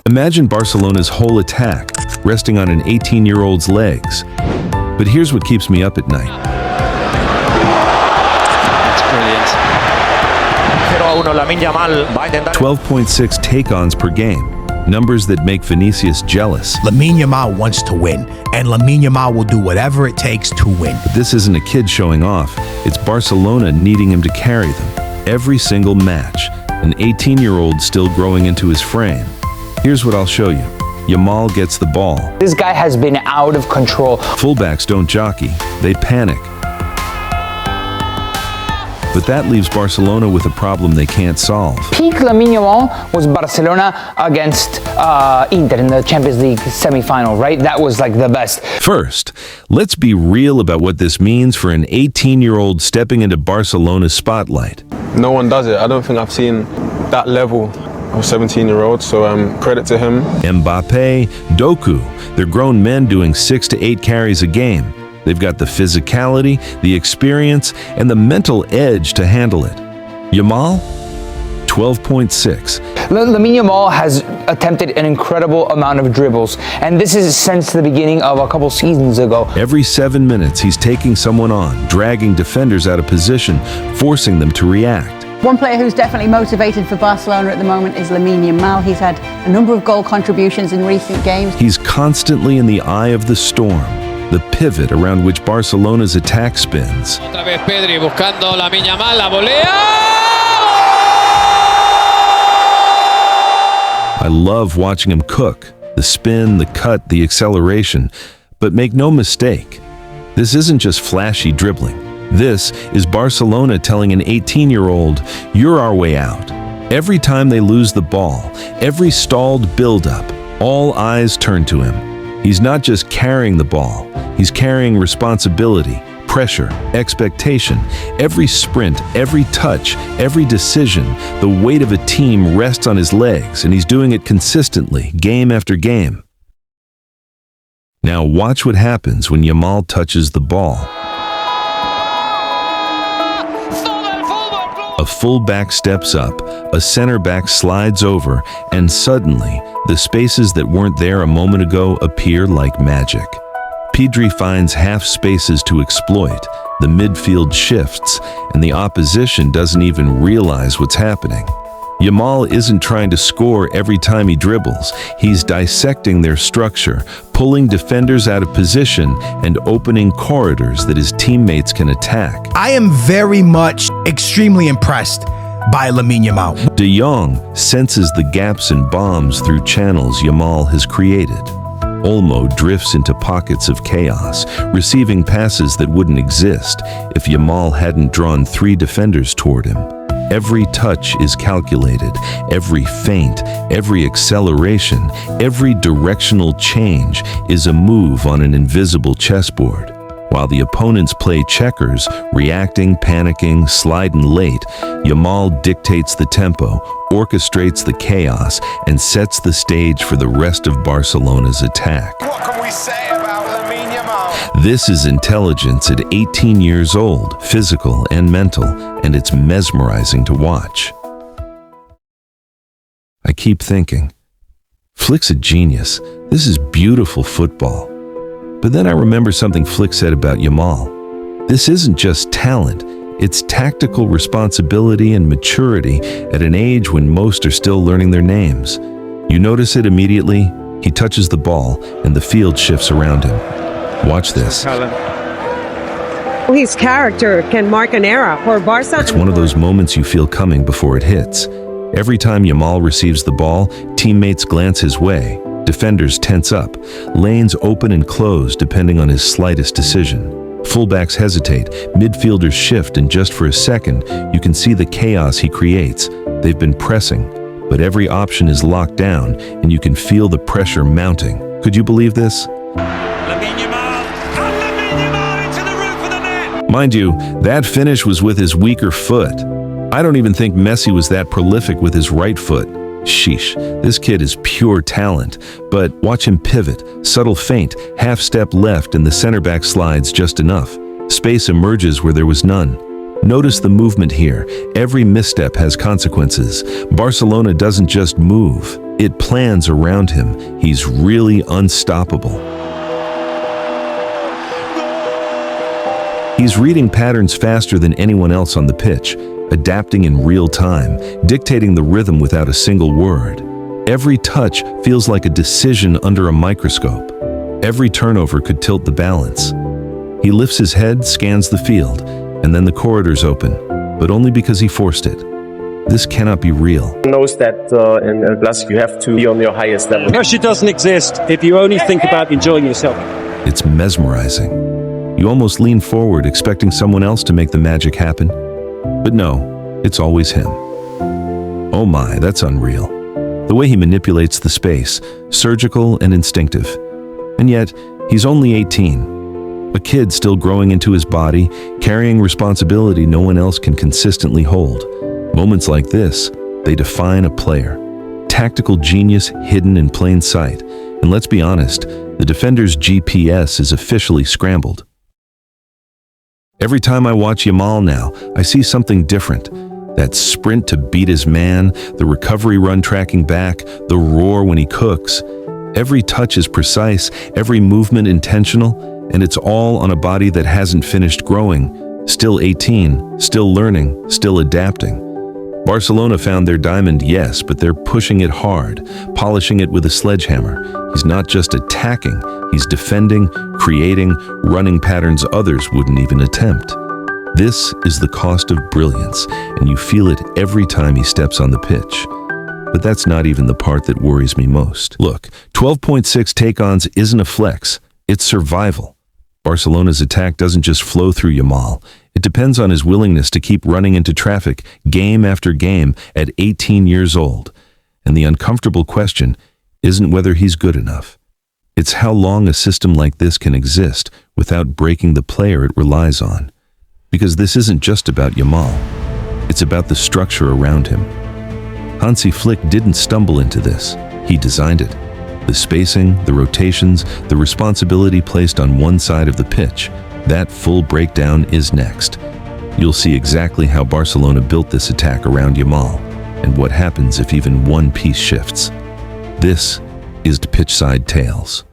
Imagine Barcelona's whole attack resting on an 18-year-old's legs. But here's what keeps me up at night. That's brilliant. 0-1, Lamine Yamal va a intentar. 12.6 take-ons per game. Numbers that make Vinicius jealous. Lamine Yamal wants to win, and Lamine Yamal will do whatever it takes to win. But this isn't a kid showing off. It's Barcelona needing him to carry them every single match. An 18-year-old still growing into his frame. Here's what I'll show you. Yamal gets the ball. This guy has been out of control. Fullbacks don't jockey, they panic. But that leaves Barcelona with a problem they can't solve. Peak Lamine Yamal was Barcelona against Inter in the Champions League semi-final, right? That was like the best. First, let's be real about what this means for an 18-year-old stepping into Barcelona's spotlight. No one does it. I don't think I've seen that level of 17-year-olds, so credit to him. Mbappe, Doku, they're grown men doing 6 to 8 carries a game. They've got the physicality, the experience, and the mental edge to handle it. Yamal, 12.6. Lamine Yamal has attempted an incredible amount of dribbles, and this is since the beginning of a couple seasons ago. Every 7 minutes, he's taking someone on, dragging defenders out of position, forcing them to react. One player who's definitely motivated for Barcelona at the moment is Lamine Yamal. He's had a number of goal contributions in recent games. He's constantly in the eye of the storm, the pivot around which Barcelona's attack spins. Otra vez Pedri buscando Lamine Yamal, la volea. I love watching him cook, the spin, the cut, the acceleration. But make no mistake, this isn't just flashy dribbling. This is Barcelona telling an 18-year-old, you're our way out. Every time they lose the ball, every stalled build-up, all eyes turn to him. He's not just carrying the ball, he's carrying responsibility, pressure, expectation. Every sprint, every touch, every decision, the weight of a team rests on his legs, and he's doing it consistently, game after game. Now watch what happens when Yamal touches the ball. A fullback steps up, a center back slides over, and suddenly, the spaces that weren't there a moment ago appear like magic. Pedri finds half spaces to exploit, the midfield shifts, and the opposition doesn't even realize what's happening. Yamal isn't trying to score every time he dribbles. He's dissecting their structure, pulling defenders out of position, and opening corridors that his teammates can attack. I am very much extremely impressed by Lamine Yamal. De Jong senses the gaps and bombs through channels Yamal has created. Olmo drifts into pockets of chaos, receiving passes that wouldn't exist if Yamal hadn't drawn 3 defenders toward him. Every touch is calculated, every feint, every acceleration, every directional change is a move on an invisible chessboard. While the opponents play checkers, reacting, panicking, sliding late, Yamal dictates the tempo, orchestrates the chaos, and sets the stage for the rest of Barcelona's attack. What can we say about Lamine Yamal? This is intelligence at 18 years old, physical and mental, and it's mesmerizing to watch. I keep thinking, Flick's a genius. This is beautiful football. But then I remember something Flick said about Yamal. This isn't just talent, it's tactical responsibility and maturity at an age when most are still learning their names. You notice it immediately, he touches the ball and the field shifts around him. Watch this. His character can mark an era for Barca. It's one of those moments you feel coming before it hits. Every time Yamal receives the ball, teammates glance his way. Defenders tense up, lanes open and close depending on his slightest decision. Fullbacks hesitate, midfielders shift, and just for a second, you can see the chaos he creates. They've been pressing, but every option is locked down, and you can feel the pressure mounting. Could you believe this? Lamine Yamal, and Lamine Yamal into the roof of the net. Mind you, that finish was with his weaker foot. I don't even think Messi was that prolific with his right foot. Sheesh, this kid is pure talent, but watch him pivot, subtle feint, half step left and the center back slides just enough. Space emerges where there was none. Notice the movement here. Every misstep has consequences. Barcelona doesn't just move, It plans around him. He's really unstoppable. He's reading patterns faster than anyone else on the pitch, adapting in real time, dictating the rhythm without a single word. Every touch feels like a decision under a microscope. Every turnover could tilt the balance. He lifts his head, scans the field, and then the corridors open, but only because he forced it. This cannot be real. Knows that in El Clásico you have to be on your highest level. Pressure doesn't exist if you only think about enjoying yourself. It's mesmerizing. You almost lean forward expecting someone else to make the magic happen. But no, it's always him. Oh my, that's unreal. The way he manipulates the space, surgical and instinctive. And yet, he's only 18. A kid still growing into his body, carrying responsibility no one else can consistently hold. Moments like this, they define a player. Tactical genius hidden in plain sight. And let's be honest, the defender's GPS is officially scrambled. Every time I watch Yamal now, I see something different. That sprint to beat his man, the recovery run tracking back, the roar when he cooks. Every touch is precise, every movement intentional, and it's all on a body that hasn't finished growing. Still 18, still learning, still adapting. Barcelona found their diamond, yes, but they're pushing it hard, polishing it with a sledgehammer. He's not just attacking, he's defending, creating, running patterns others wouldn't even attempt. This is the cost of brilliance, and you feel it every time he steps on the pitch. But that's not even the part that worries me most. Look, 12.6 take-ons isn't a flex, it's survival. Barcelona's attack doesn't just flow through Yamal. It depends on his willingness to keep running into traffic game after game at 18 years old. And the uncomfortable question isn't whether he's good enough. It's how long a system like this can exist without breaking the player it relies on. Because this isn't just about Yamal. It's about the structure around him. Hansi Flick didn't stumble into this. He designed it. The spacing, the rotations, the responsibility placed on one side of the pitch. That full breakdown is next. You'll see exactly how Barcelona built this attack around Yamal, and what happens if even one piece shifts. This is the Pitchside Tales.